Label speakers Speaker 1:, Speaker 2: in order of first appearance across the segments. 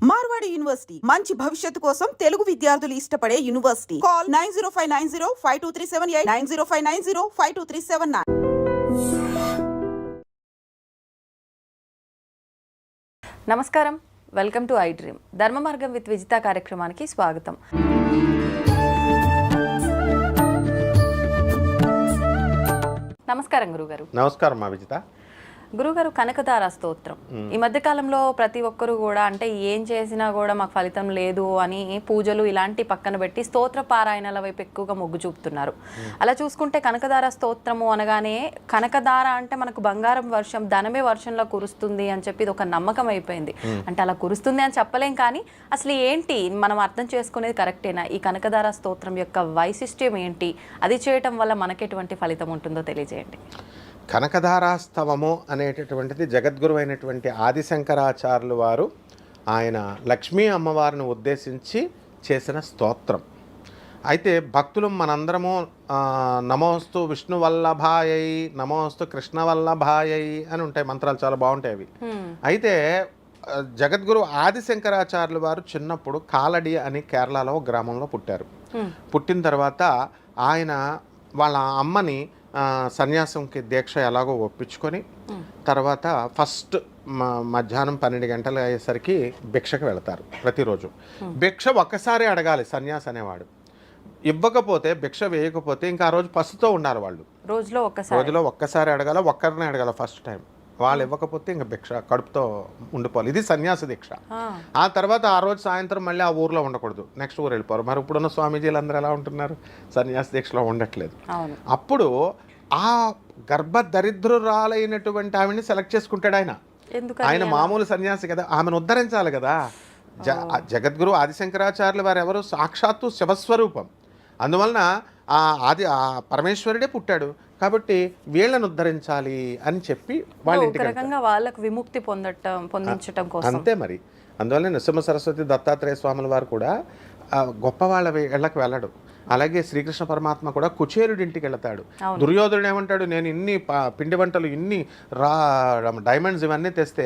Speaker 1: Marwadi university మంచి భవిష్యత్తు కోసం తెలుగు విద్యార్థులు ఇష్టపడే యూనివర్సిటీ. కాల్ 9059052378 9059052379.
Speaker 2: నమస్కారం, వెల్కమ్ టు ఐ డ్రీమ్. ధర్మ మార్గం విత్ విజిత కార్యక్రమానికి స్వాగతం. నమస్కారం గురుగారు.
Speaker 3: నమస్కారం మా విజిత.
Speaker 2: గురుగారు, కనకదార స్తోత్రం ఈ మధ్య కాలంలో ప్రతి ఒక్కరు కూడా అంటే ఏం చేసినా కూడా మాకు ఫలితం లేదు అని పూజలు ఇలాంటి పక్కన పెట్టి స్తోత్ర పారాయణల వైపు ఎక్కువగా మొగ్గు చూపుతున్నారు. అలా చూసుకుంటే కనకదార స్తోత్రము అనగానే కనకదార అంటే మనకు బంగారం వర్షం, ధనమే వర్షంలో కురుస్తుంది అని చెప్పి ఇది ఒక నమ్మకం అయిపోయింది. అంటే అలా కురుస్తుంది అని చెప్పలేం, కానీ అసలు ఏంటి మనం అర్థం చేసుకునేది కరెక్టేనా? ఈ కనకదార స్తోత్రం యొక్క వైశిష్ట్యం ఏంటి? అది చేయటం వల్ల మనకెటువంటి ఫలితం ఉంటుందో తెలియజేయండి.
Speaker 3: కనకధారాస్తవము అనేటటువంటిది జగద్గురు అయినటువంటి ఆదిశంకరాచార్యులు వారు ఆయన లక్ష్మీ అమ్మవారిని ఉద్దేశించి చేసిన స్తోత్రం. అయితే భక్తులు మనందరము నమోస్తు విష్ణు వల్లభాయై, నమోస్తు కృష్ణ వల్లభాయై అని ఉంటాయి మంత్రాలు, చాలా బాగుంటాయి అవి. అయితే జగద్గురు ఆదిశంకరాచార్యులు వారు చిన్నప్పుడు కాలడి అని కేరళలో గ్రామంలో పుట్టారు. పుట్టిన తర్వాత ఆయన వాళ్ళ అమ్మని సన్యాసంకి దీక్ష ఎలాగో ఒప్పించుకొని తర్వాత ఫస్ట్ మధ్యాహ్నం 12 గంటలు అయ్యేసరికి భిక్షకు వెళతారు. ప్రతిరోజు భిక్ష ఒక్కసారి అడగాలి సన్యాసి అనేవాడు. ఇవ్వకపోతే, భిక్ష వేయకపోతే ఇంకా ఆ రోజు పసుతో ఉండాలి వాళ్ళు. రోజులో ఒక్కసారి అడగాల, ఒక్కరినే అడగాల ఫస్ట్ టైం. వాళ్ళు ఇవ్వకపోతే ఇంకా భిక్ష కడుపుతో ఉండిపోవాలి. ఇది సన్యాస దీక్ష. ఆ తర్వాత ఆ రోజు సాయంత్రం మళ్ళీ ఆ ఊర్లో ఉండకూడదు, నెక్స్ట్ ఊరు వెళ్ళిపోరు. మరి ఇప్పుడున్న స్వామీజీలు అందరూ ఎలా ఉంటున్నారు? సన్యాస దీక్షలో ఉండట్లేదు. అప్పుడు ఆ గర్భదరిద్రురాలైనటువంటి ఆవిడని సెలెక్ట్ చేసుకుంటాడు ఆయన. ఆయన మామూలు సన్యాసి కదా, ఆమెను ఉద్ధరించాలి కదా. జగద్గురు ఆదిశంకరాచార్యులు వారు ఎవరు? సాక్షాత్తు శివస్వరూపం. అందువలన ఆ పరమేశ్వరుడే పుట్టాడు కాబట్టి వీళ్ళను ఉద్ధరించాలి అని చెప్పి వాళ్ళ ఇంటికి
Speaker 2: వాళ్ళకు విముక్తి పొందించడం కోసం
Speaker 3: అంతే మరి. అందువల్ల నృసింహ సరస్వతి దత్తాత్రేయ స్వాముల వారు కూడా గొప్ప వాళ్ళ ఇళ్ళకి వెళ్ళడు. అలాగే శ్రీకృష్ణ పరమాత్మ కూడా కుచేరుడి ఇంటికి వెళ్తాడు. దుర్యోధనుడు ఏమంటాడు? నేను ఇన్ని పిండి వంటలు, ఇన్ని డైమండ్స్ ఇవన్నీ తెస్తే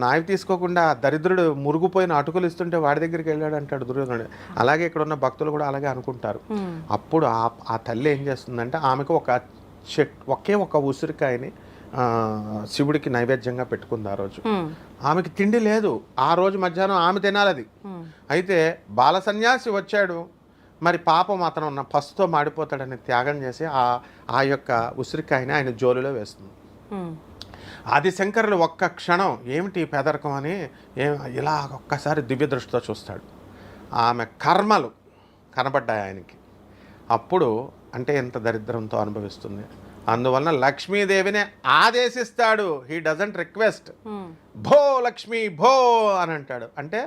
Speaker 3: నావి తీసుకోకుండా దరిద్రుడు మురుగుపోయిన అటుకులు ఇస్తుంటే వాడి దగ్గరికి వెళ్ళాడు అంటాడు దుర్యోధనుడు. అలాగే ఇక్కడ ఉన్న భక్తులు కూడా అలాగే అనుకుంటారు. అప్పుడు ఆ తల్లి ఏం చేస్తుందంటే ఆమెకు ఒకే ఒక ఉసిరికాయని శివుడికి నైవేద్యంగా పెట్టుకుంది. ఆ రోజు ఆమెకి తిండి లేదు. ఆ రోజు మధ్యాహ్నం ఆమె తినాలది. అయితే బాల సన్యాసి వచ్చాడు. మరి పాపం అతను ఉన్న పసుతో మాడిపోతాడని త్యాగం చేసి ఆ యొక్క ఉసిరికాయని ఆయన జోలిలో వేస్తుంది. ఆదిశంకరులు ఒక్క క్షణం ఏమిటి పేదరికం అని ఇలా ఒక్కసారి దివ్య దృష్టితో చూస్తాడు. ఆమె కర్మలు కనబడ్డాయి ఆయనకి. అప్పుడు అంటే ఎంత దరిద్రంతో అనుభవిస్తుంది. అందువలన లక్ష్మీదేవిని ఆదేశిస్తాడు. He doesn't request. భో లక్ష్మి భో అని అంటాడు. అంటే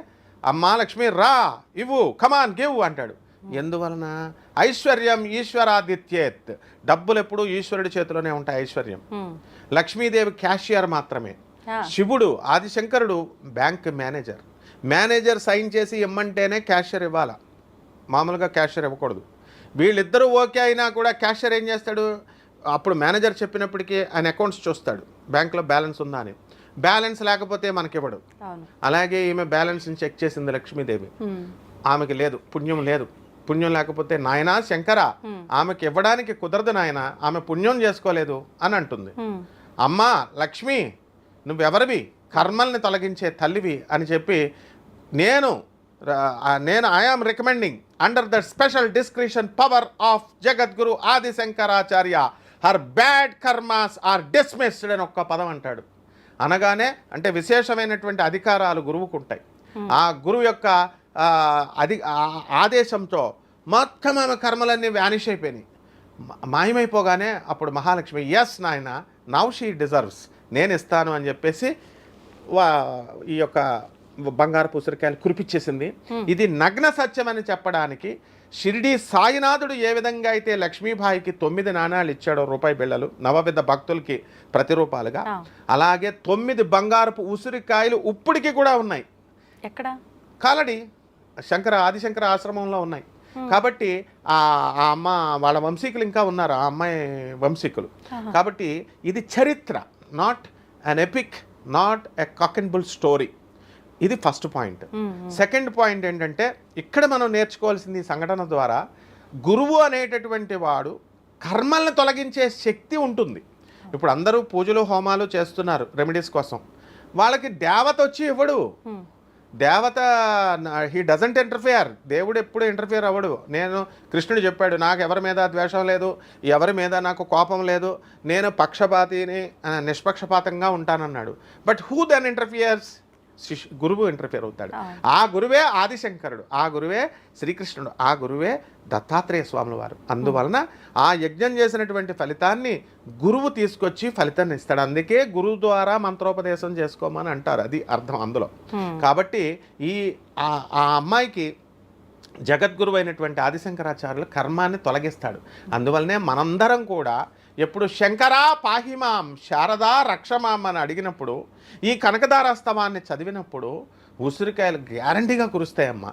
Speaker 3: అమ్మా లక్ష్మి రా, ఇవ్వు, కమాన్ గివ్ అంటాడు. ఎందువలన? ఐశ్వర్యం ఈశ్వరాదిత్యేత్. డబ్బులు ఎప్పుడు ఈశ్వరుడి చేతిలోనే ఉంటాయి. ఐశ్వర్యం. లక్ష్మీదేవి క్యాషియర్ మాత్రమే. శివుడు ఆదిశంకరుడు బ్యాంక్ మేనేజర్ సైన్ చేసి ఇమ్మంటేనే క్యాషియర్ ఇవ్వాలా, మామూలుగా క్యాషియర్ ఇవ్వకూడదు. వీళ్ళిద్దరూ ఓకే అయినా కూడా క్యాషియర్ ఏం చేస్తాడు? అప్పుడు మేనేజర్ చెప్పినప్పటికీ ఆయన అకౌంట్స్ చూస్తాడు, బ్యాంక్లో బ్యాలెన్స్ ఉందా అని. బ్యాలెన్స్ లేకపోతే మనకి ఇవ్వడు. అలాగే ఈమె బ్యాలెన్స్ని చెక్ చేసింది లక్ష్మీదేవి. ఆమెకి లేదు, పుణ్యం లేదు. పుణ్యం లేకపోతే నాయనా శంకర, ఆమెకి ఇవ్వడానికి కుదరదు నాయన, ఆమె పుణ్యం చేసుకోలేదు అని అంటుంది. అమ్మా లక్ష్మి, నువ్వెవరివి? కర్మల్ని తొలగించే తల్లివి అని చెప్పి నేను I am recommending under the special discretion power of Jagadguru Adi Shankaracharya her bad karmas are dismissed అని ఒక్క పదం అంటాడు. అనగానే అంటే విశేషమైనటువంటి అధికారాలు గురువుకు ఉంటాయి. ఆ గురువు యొక్క ఆదేశంతో మొత్తం ఆమె కర్మలన్నీ వ్యానిష్ అయిపోయినాయి, మాయమైపోగానే అప్పుడు మహాలక్ష్మి ఎస్ నాయన, నౌ షీ డిజర్వ్స్, నేను ఇస్తాను అని చెప్పేసి ఈ యొక్క బంగారు ఉసిరికాయలు కురిపించేసింది. ఇది నగ్న సత్యం అని చెప్పడానికి షిరిడి సాయినాథుడు ఏ విధంగా అయితే లక్ష్మీబాయికి 9 నాణాలు ఇచ్చాడో, రూపాయి బిళ్ళలు, నవవిధ భక్తులకి ప్రతిరూపాలుగా, అలాగే 9 బంగారపు ఉసిరికాయలు ఇప్పటికీ కూడా ఉన్నాయి.
Speaker 2: ఎక్కడ? కాలడి
Speaker 3: ఆదిశంకర ఆశ్రమంలో ఉన్నాయి. కాబట్టి ఆ అమ్మ వాళ్ళ వంశీకులు ఇంకా ఉన్నారు, ఆ అమ్మాయి వంశీకులు. కాబట్టి ఇది చరిత్ర, not an epic, not a cock and bull story. ఇది ఫస్ట్ పాయింట్. సెకండ్ పాయింట్ ఏంటంటే ఇక్కడ మనం నేర్చుకోవాల్సింది ఈ సంఘటన ద్వారా గురువు అనేటటువంటి వాడు కర్మల్ని తొలగించే శక్తి ఉంటుంది. ఇప్పుడు అందరూ పూజలు హోమాలు చేస్తున్నారు రెమెడీస్ కోసం, వాళ్ళకి దేవత వచ్చి ఇవ్వడు. దేవత హీ డజంట్ ఇంటర్ఫియర్. దేవుడు ఎప్పుడు ఇంటర్ఫియర్ అవ్వడు. నేను కృష్ణుడు చెప్పాడు, నాకు ఎవరి మీద ద్వేషం లేదు, ఎవరి మీద నాకు కోపం లేదు, నేను పక్షపాతిని నిష్పక్షపాతంగా ఉంటానన్నాడు. But who then interferes? గురువు ఇంటర్ఫియర్ అవుతాడు. ఆ గురువే ఆదిశంకరుడు, ఆ గురువే శ్రీకృష్ణుడు, ఆ గురువే దత్తాత్రేయ స్వాముల వారు. అందువలన ఆ యజ్ఞం చేసినటువంటి ఫలితాన్ని గురువు తీసుకొచ్చి ఫలితాన్ని ఇస్తాడు. అందుకే గురువు ద్వారా మంత్రోపదేశం చేసుకోమని అంటారు, అది అర్థం అందులో. కాబట్టి ఆ అమ్మాయికి జగద్గురువు అయినటువంటి ఆదిశంకరాచార్యులు కర్మాన్ని తొలగిస్తాడు. అందువల్లనే మనందరం కూడా ఎప్పుడు శంకరా పాహిమాం శారదా రక్షమాం అని అడిగినప్పుడు, ఈ కనకదారాస్తవాన్ని చదివినప్పుడు ఉసిరికాయలు గ్యారంటీగా కురుస్తాయమ్మా.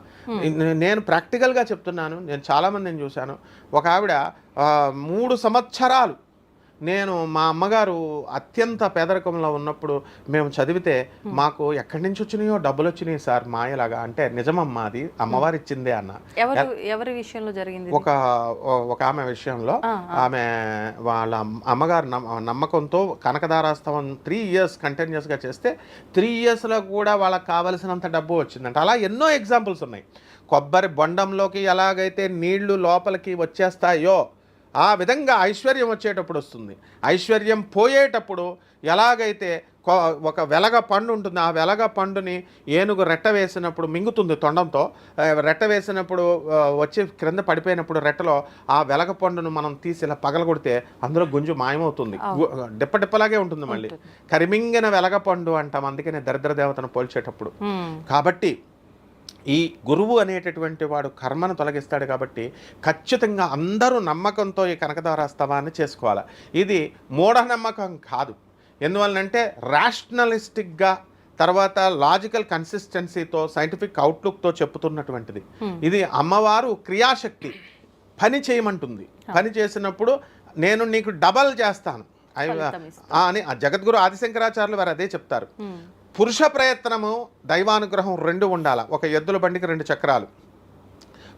Speaker 3: నేను ప్రాక్టికల్గా చెప్తున్నాను. నేను చాలామందిని చూశాను. ఒక ఆవిడ 3 సంవత్సరాలు, నేను మా అమ్మగారు అత్యంత పేదరికంలో ఉన్నప్పుడు మేము చదివితే మాకు ఎక్కడి నుంచి వచ్చినాయో డబ్బులు వచ్చినాయి సార్ మాయలాగా. అంటే నిజమమ్మా, అది అమ్మవారు ఇచ్చిందే అన్న.
Speaker 2: ఎవరి విషయంలో జరిగింది?
Speaker 3: ఒక ఆమె విషయంలో, ఆమె వాళ్ళ అమ్మగారు నమ్మకంతో కనకదారాస్తవం 3 years కంటిన్యూస్గా చేస్తే 3 yearsలో కూడా వాళ్ళకి కావలసినంత డబ్బు వచ్చిందంట. అలా ఎన్నో ఎగ్జాంపుల్స్ ఉన్నాయి. కొబ్బరి బొండంలోకి ఎలాగైతే నీళ్లు లోపలికి వచ్చేస్తాయో ఆ విధంగా ఐశ్వర్యం వచ్చేటప్పుడు వస్తుంది. ఐశ్వర్యం పోయేటప్పుడు ఎలాగైతే ఒక వెలగ పండు ఉంటుంది, ఆ వెలగ పండుని ఏనుగు రెట్ట వేసినప్పుడు మింగుతుంది తొండంతో. రెట్ట వేసినప్పుడు వచ్చి క్రింద పడిపోయినప్పుడు రెట్టలో ఆ వెలగ పండును మనం తీసి ఇలా పగలగొడితే అందులో గుంజు మాయమవుతుంది. డిప్పలాగే ఉంటుంది. మళ్ళీ కరిమింగిన వెలగ పండు అంటాం, అందుకనే దరిద్ర దేవతను పోల్చేటప్పుడు. కాబట్టి ఈ గురువు అనేటటువంటి వాడు కర్మను తొలగిస్తాడు. కాబట్టి ఖచ్చితంగా అందరూ నమ్మకంతో ఈ కనకదారాస్తవాన్ని చేసుకోవాలి. ఇది మూఢనమ్మకం కాదు. ఎందువల్లంటే రేషనలిస్టిక్గా, తర్వాత లాజికల్ కన్సిస్టెన్సీతో, సైంటిఫిక్ అవుట్లుక్తో చెప్పుతున్నటువంటిది. ఇది అమ్మవారు క్రియాశక్తి, పని చేయమంటుంది. పని చేసినప్పుడు నేను నీకు డబల్ చేస్తాను అని జగద్గురు ఆదిశంకరాచార్యులు వారు అదే చెప్తారు. పురుష ప్రయత్నము దైవానుగ్రహం 2 ఉండాలి. ఒక ఎద్దుల బండికి 2 చక్రాలు.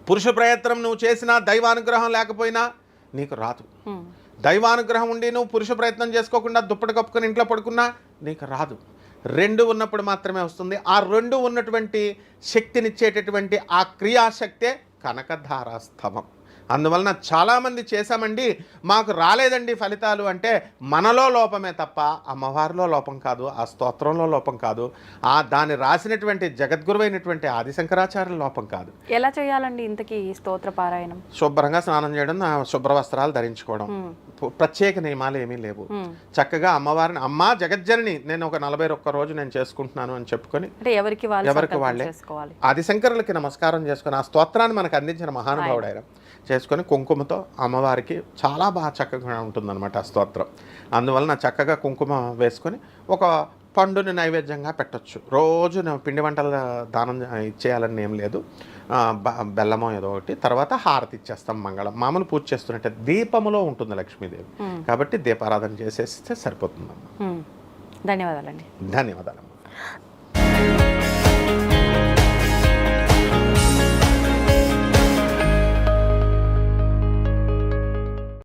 Speaker 3: పురుష ప్రయత్నం నువ్వు చేసినా దైవానుగ్రహం లేకపోయినా నీకు రాదు. దైవానుగ్రహం ఉండి నువ్వు పురుష ప్రయత్నం చేసుకోకుండా దుప్పటి కప్పుకొని ఇంట్లో పడుకున్నా నీకు రాదు. 2 ఉన్నప్పుడు మాత్రమే వస్తుంది. ఆ 2 ఉన్నటువంటి శక్తినిచ్చేటటువంటి ఆ క్రియాశక్తే కనకధారాస్తవం. అందువలన చాలామంది చేశామండి, మాకు రాలేదండి ఫలితాలు అంటే మనలో లోపమే తప్ప అమ్మవారిలో లోపం కాదు, ఆ స్తోత్రంలో లోపం కాదు, దాన్ని రాసినటువంటి జగద్గురువైనటువంటి ఆదిశంకరాచార్యుల లోపం కాదు.
Speaker 2: ఎలా చేయాలండి ఇంతకీ స్తోత్ర పారాయణం?
Speaker 3: శుభ్రంగా స్నానం చేయడం, శుభ్ర వస్త్రాలు ధరించుకోవడం, ప్రత్యేక నియమాలు ఏమీ లేవు. చక్కగా అమ్మవారిని, అమ్మా జగజ్జనని నేను ఒక 41 రోజు నేను చేసుకుంటున్నాను అని చెప్పుకొని ఎవరికి వాళ్ళే ఆదిశంకరులకి నమస్కారం చేసుకొని ఆ స్తోత్రాన్ని మనకు అందించిన మహానుభావుడు ఆయన చేసుకొని కుంకుమతో అమ్మవారికి చాలా బాగా చక్కగా ఉంటుందన్నమాట ఆ స్తోత్రం. అందువలన చక్కగా కుంకుమ వేసుకొని ఒక పండుని నైవేద్యంగా పెట్టచ్చు. రోజు పిండి వంటల దానం ఇచ్చేయాలని ఏం లేదు, బెల్లమో ఏదో ఒకటి. తర్వాత హారతి ఇచ్చేస్తాం మంగళం. మామూలు పూజ చేస్తున్నట్టే దీపములో ఉంటుంది లక్ష్మీదేవి. కాబట్టి దీపారాధన చేసేస్తే సరిపోతుందమ్మా.
Speaker 2: ధన్యవాదాలండి.
Speaker 3: ధన్యవాదాలమ్మా.